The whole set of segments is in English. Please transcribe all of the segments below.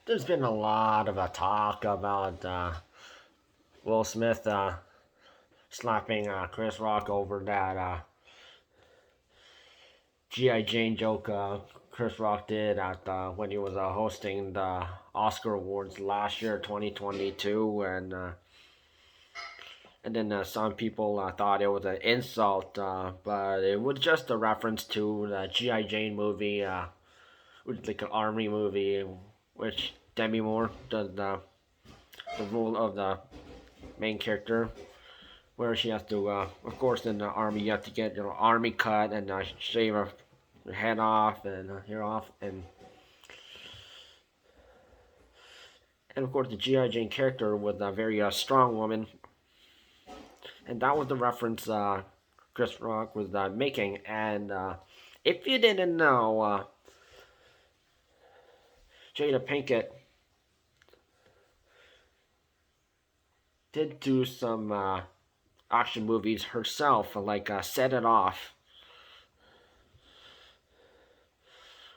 There's been a lot of talk about Will Smith slapping Chris Rock over that G.I. Jane joke Chris Rock did at when he was hosting the Oscar Awards last year, 2022, and then some people thought it was an insult, but it was just a reference to the G.I. Jane movie, which is like an army movie, which Demi Moore does the role of the main character, where she has to, of course, in the army, you have to get your army cut and shave her head off and hair off, and of course, the G.I. Jane character was a very strong woman, and that was the reference Chris Rock was making. And if you didn't know, Jada Pinkett did do some action movies herself, like Set It Off,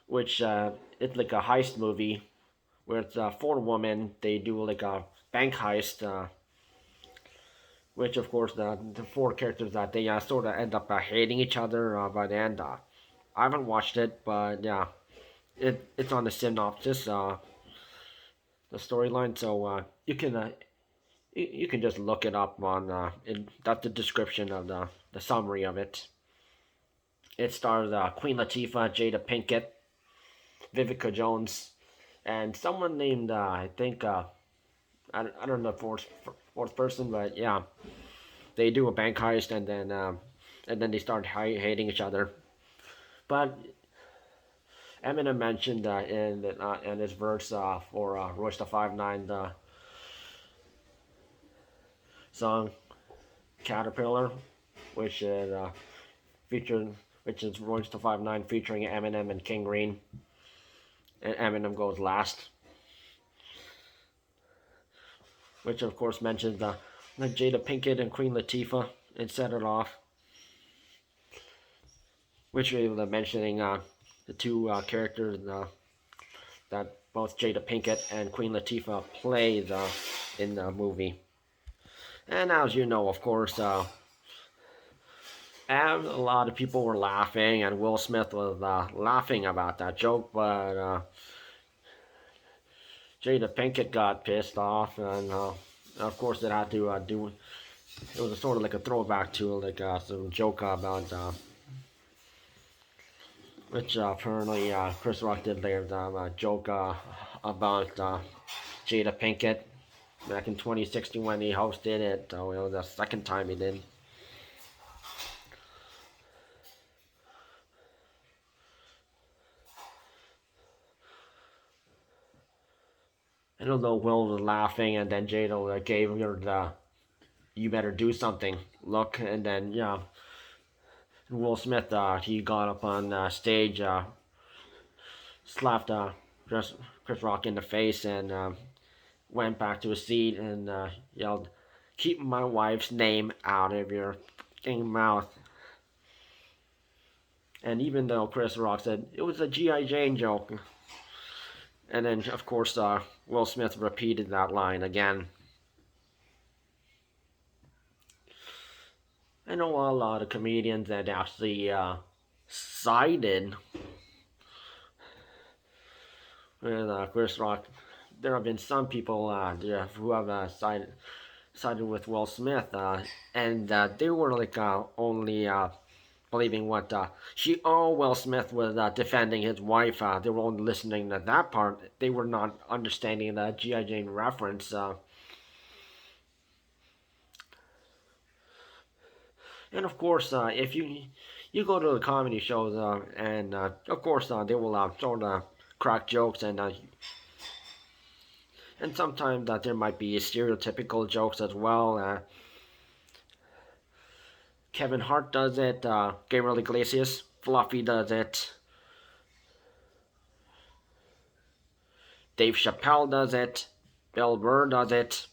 which it's like a heist movie where it's four women. They do like a bank heist, which of course the four characters that they sort of end up hating each other by the end. I haven't watched it, but yeah, it's on the synopsis, the storyline, so you can just look it up on that's the description of the summary of it. It stars Queen Latifah, Jada Pinkett, Vivica Jones, and someone named I think I don't know fourth person, but yeah, they do a bank heist and then they start hating each other. But Eminem mentioned in his verse for Royce the 5'9", the song Caterpillar, which is featured, which is Royce the 5'9" featuring Eminem and King Green, and Eminem goes last, which of course mentions the Jada Pinkett and Queen Latifah and Set It Off, which we were mentioning the two characters that both Jada Pinkett and Queen Latifah play in the movie. And as you know, of course, and a lot of people were laughing, and Will Smith was laughing about that joke, but Jada Pinkett got pissed off, and of course it had to do. It was sort of like a throwback to like some joke about which apparently Chris Rock did later a joke about Jada Pinkett back in 2016 when he hosted it. So it was the second time he did. I don't know, Will was laughing, and then Jada gave her the "you better do something" look, and then yeah, Will Smith he got up on stage, slapped Chris Rock in the face, and went back to his seat and yelled, "Keep my wife's name out of your fucking mouth." And even though Chris Rock said it was a G.I. Jane joke, and then of course Will Smith repeated that line again. I know a lot of comedians that actually sided with Chris Rock. There have been some people who have sided with Will Smith, and they were like only believing what Will Smith was defending his wife. They were only listening to that part. They were not understanding the G.I. Jane reference. And of course, if you go to the comedy shows, and of course they will sort of crack jokes, and sometimes there might be stereotypical jokes as well. Kevin Hart does it. Gabriel Iglesias, Fluffy does it. Dave Chappelle does it. Bill Burr does it.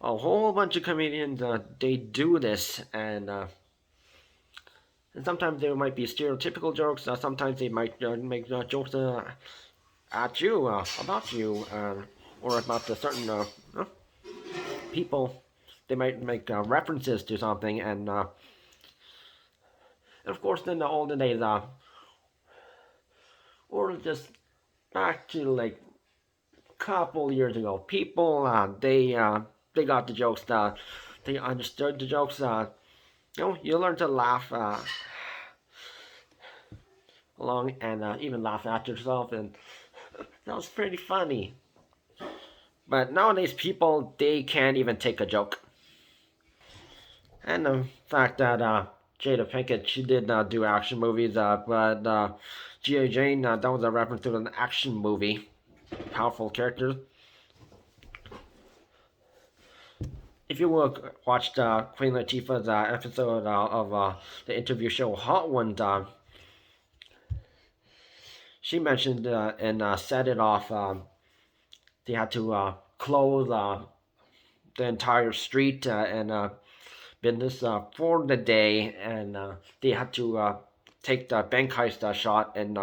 A whole bunch of comedians they do this, and And sometimes there might be stereotypical jokes. Sometimes they might make jokes at you, about you, or about the certain people. They might make references to something, and of course, in the olden days, or just back to like couple years ago, people they got the jokes. They understood the jokes. You learn to laugh along and even laugh at yourself, and that was pretty funny. But nowadays, people they can't even take a joke. And the fact that Jada Pinkett she did do action movies, but G.I. Jane that was a reference to an action movie. Powerful characters. If you watched Queen Latifah's episode of the interview show Hot Ones, she mentioned and set it off. They had to close the entire street and business for the day, and they had to take the bank heist shot in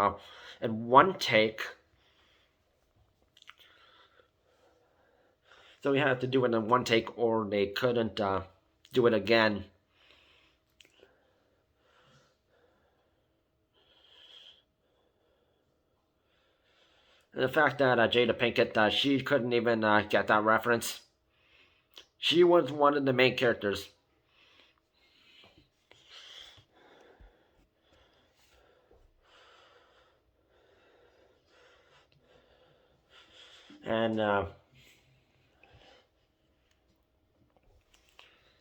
one take. So we had to do it in one take, or they couldn't do it again. And the fact that Jada Pinkett, she couldn't even get that reference. She was one of the main characters. And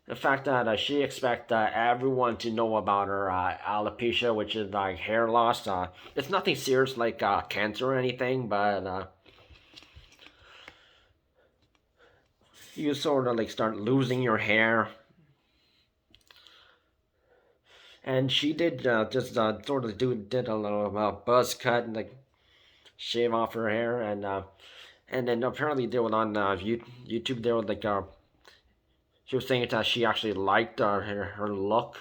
the fact that she expects everyone to know about her alopecia, which is like hair loss. It's nothing serious like cancer or anything, but you sort of like start losing your hair. And she did just sort of did a little buzz cut and like shave off her hair, and then apparently they were on YouTube. They were like she was saying that she actually liked her look.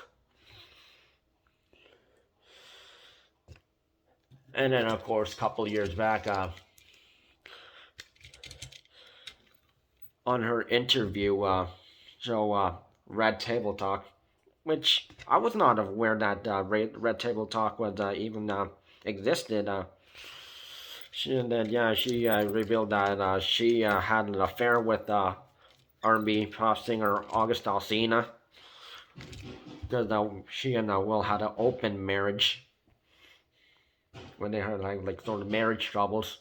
And then, of course, a couple years back, on her interview show, Red Table Talk, which I was not aware that Red Table Talk was even existed. She revealed that she had an affair with R&B pop singer August Alsina, because she and Will had an open marriage when they had like sort of marriage troubles.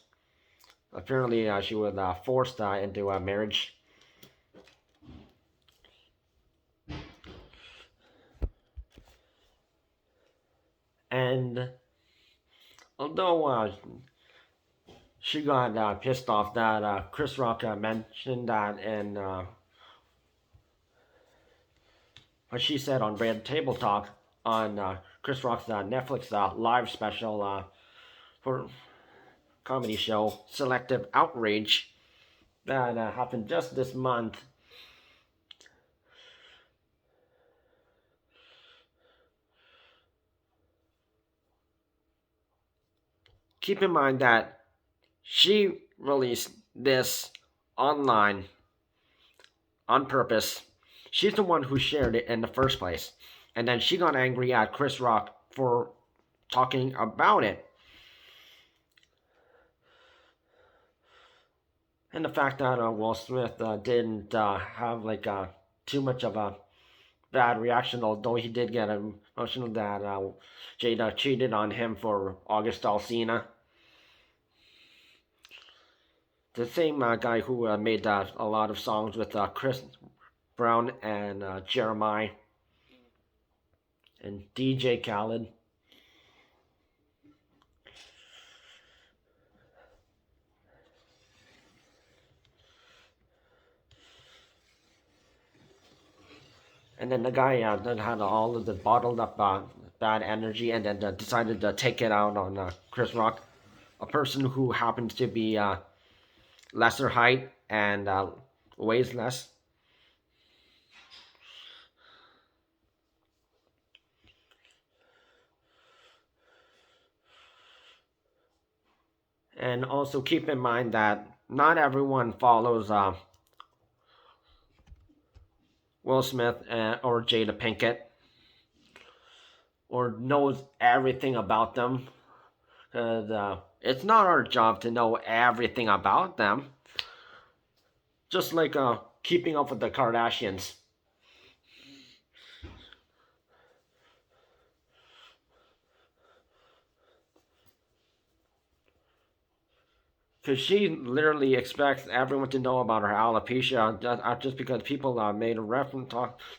Apparently, she was forced into a marriage. And although she got pissed off that Chris Rock mentioned that in what she said on Red Table Talk on Chris Rock's Netflix live special for comedy show Selective Outrage that happened just this month. Keep in mind that she released this online on purpose. She's the one who shared it in the first place. And then she got angry at Chris Rock for talking about it. And the fact that Will Smith didn't have like too much of a bad reaction, although he did get emotional that Jada cheated on him for August Alsina. The same guy who made a lot of songs with Chris Brown and Jeremiah and DJ Khaled. And then the guy then had all of the bottled up bad energy and then decided to take it out on Chris Rock, a person who happens to be lesser height and weighs less. And also keep in mind that not everyone follows Will Smith or Jada Pinkett or knows everything about them. Because it's not our job to know everything about them. Just like keeping up with the Kardashians. Because she literally expects everyone to know about her alopecia just because people made a reference,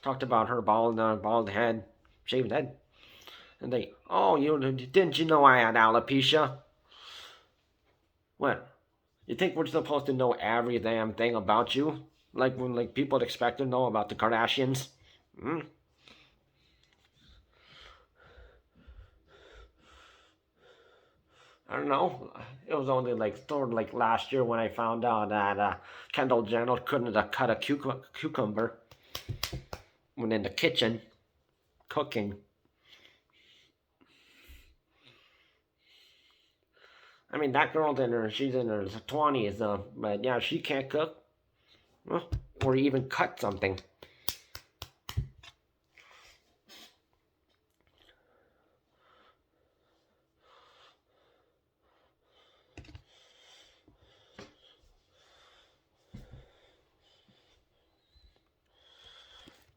talked about her bald head, shaved head. And they, oh, didn't you know I had alopecia? What? You think we're supposed to know every damn thing about you? Like when people expect to know about the Kardashians? Hmm? I don't know. It was only like sort of like last year when I found out that Kendall Jenner couldn't have cut a cucumber when in the kitchen cooking. I mean, that girl's she's in her 20s, but yeah, she can't cook or even cut something.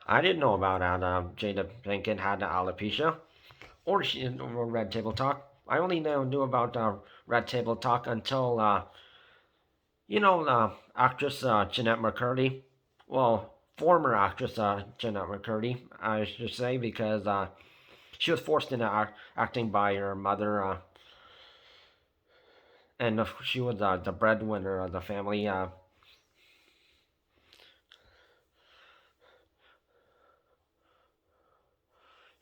I didn't know about that. Jada Pinkett had alopecia, or Red Table Talk. I only knew about Red Table Talk until actress Jeanette McCurdy. Well, former actress Jeanette McCurdy, I should say, because she was forced into acting by her mother, and she was the breadwinner of the family.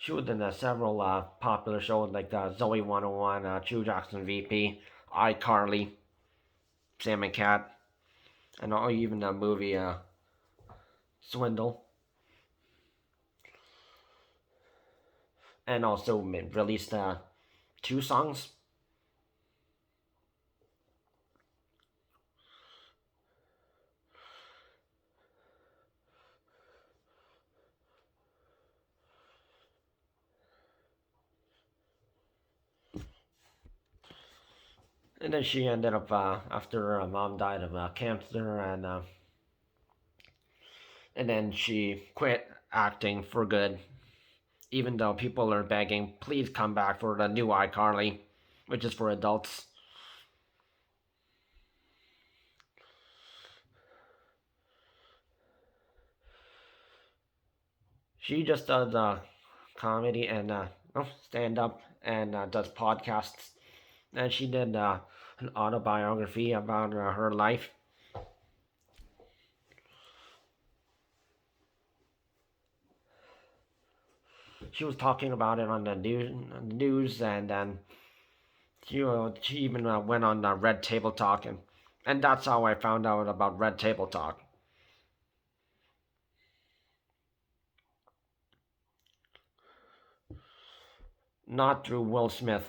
She was in several popular shows like Zoe 101, True Jackson VP, iCarly, Sam and Cat, and even the movie Swindle. And also released two songs. And then she ended up, after her mom died of cancer, and then she quit acting for good, even though people are begging, please come back for the new iCarly, which is for adults. She just does comedy and stand up and does podcasts. And she did an autobiography about her life. She was talking about it on the news, and then she even went on Red Table Talk, and that's how I found out about Red Table Talk. Not through Will Smith.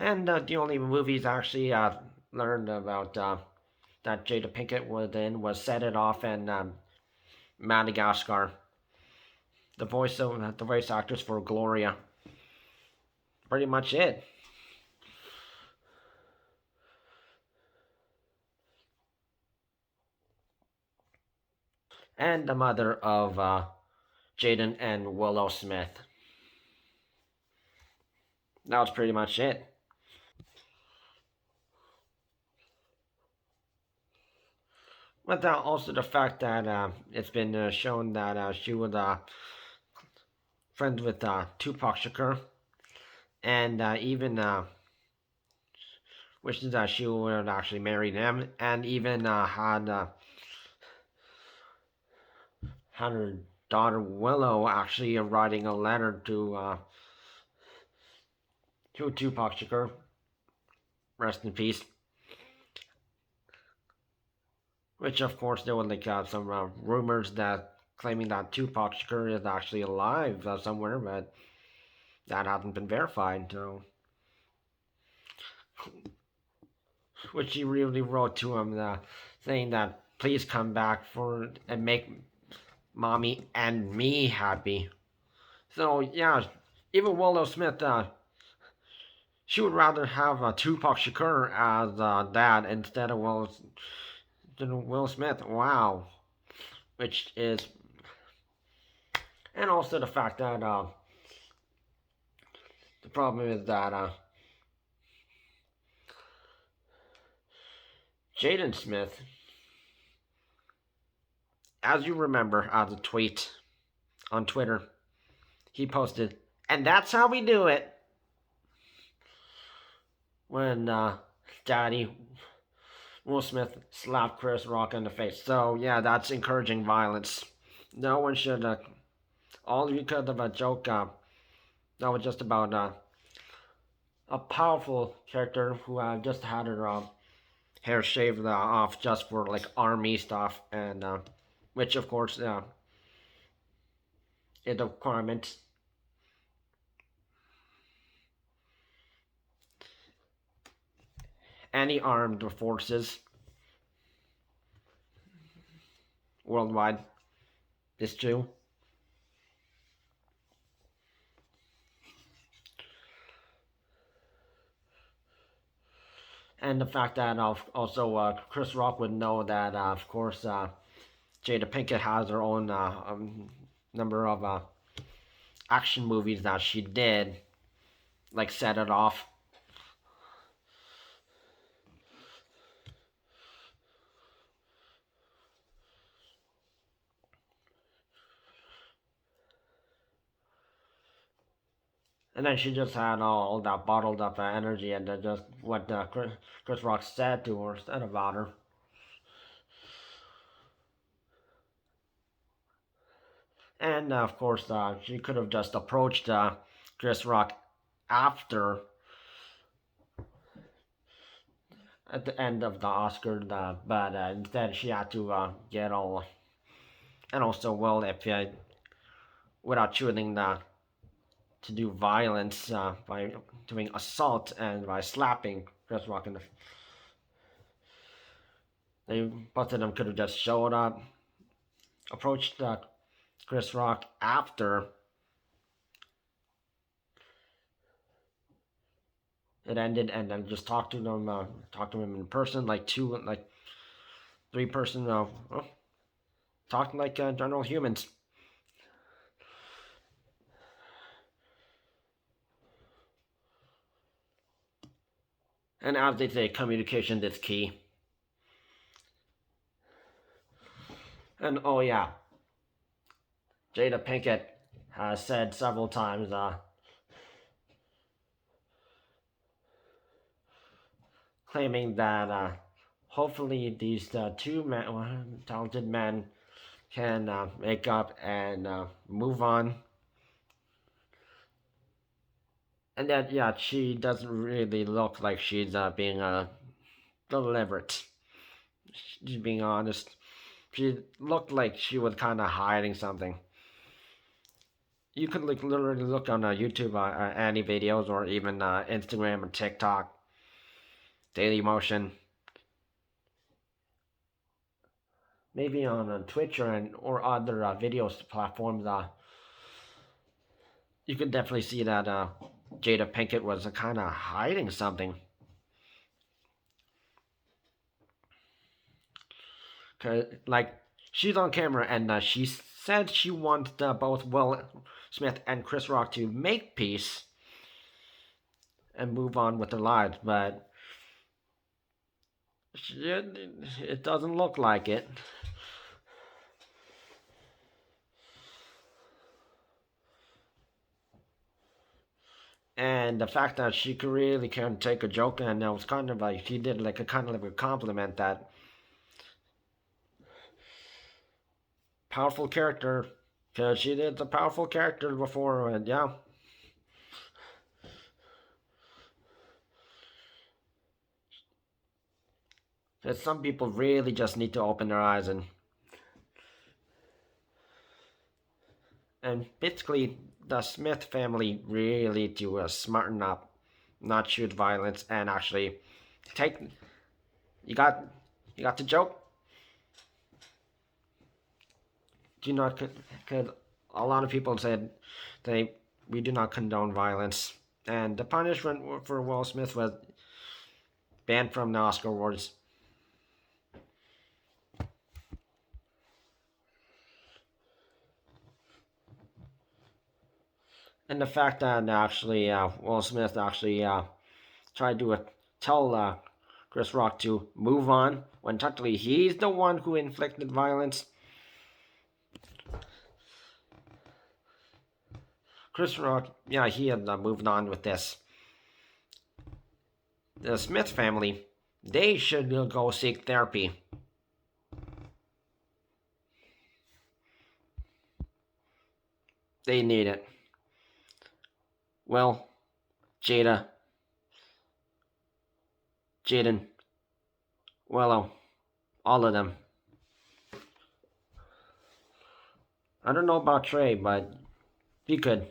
And the only movies I actually learned about that Jada Pinkett was in was Set It Off and Madagascar. The voice actors for Gloria. Pretty much it. And the mother of Jaden and Willow Smith. That was pretty much it. But also the fact that it's been shown that she was friends with Tupac Shakur, and even wishes that she would actually marry him, and even had her daughter Willow actually writing a letter to Tupac Shakur, rest in peace. Which of course there was like some rumors that claiming that Tupac Shakur is actually alive somewhere, but that hasn't been verified. So which she really wrote to him, saying that please come back for and make mommy and me happy. So yeah, even Willow Smith, she would rather have Tupac Shakur as dad instead of Will Smith. Wow, which is, and also the fact that the problem is that Jaden Smith, as you remember, as a tweet on Twitter, he posted, and that's how we do it. When Daddy Will Smith slapped Chris Rock in the face. So yeah, that's encouraging violence. No one should. All because of a joke. That was just about a powerful character who just had her hair shaved off just for like army stuff, and which of course is a requirement. Any armed forces worldwide is true. And the fact that also Chris Rock would know that, of course, Jada Pinkett has her own number of action movies that she did, like Set It Off. And then she just had all that bottled up energy, and just what Chris Rock said to her, said about her. And of course, she could have just approached Chris Rock after, at the end of the Oscar, but instead she had to get all, and also, well, if without choosing to do violence by doing assault and by slapping Chris Rock in the. They both of them could have just showed up, approached Chris Rock after it ended, and then just talk to him in person, like three person, talking like general humans. And as they say, communication is key. And oh yeah, Jada Pinkett has said several times, claiming that hopefully these talented men can make up and move on. And that, yeah, she doesn't really look like she's being deliberate. She's being honest. She looked like she was kind of hiding something. You could literally look on YouTube any videos, or even Instagram and TikTok, Daily Motion, maybe on Twitch or other videos platforms. You could definitely see that Jada Pinkett was kind of hiding something. Cause like she's on camera, and she said she wants both Will Smith and Chris Rock to make peace and move on with their lives, but it doesn't look like it. And the fact that she could really can take a joke, and it was kind of like she did like a kind of like a compliment, that powerful character, because she did the powerful character before, and yeah. Because some people really just need to open their eyes, and basically the Smith family really to smarten up not choose violence, and actually take. You got the joke. Do not because a lot of people said we do not condone violence, and the punishment for Will Smith was banned from the Oscar awards. And the fact that actually Will Smith actually tried to tell Chris Rock to move on when technically he's the one who inflicted violence. Chris Rock, yeah, he had moved on with this. The Smith family, they should go seek therapy. They need it. Well, Jaden, Willow, all of them. I don't know about Trey, but he could.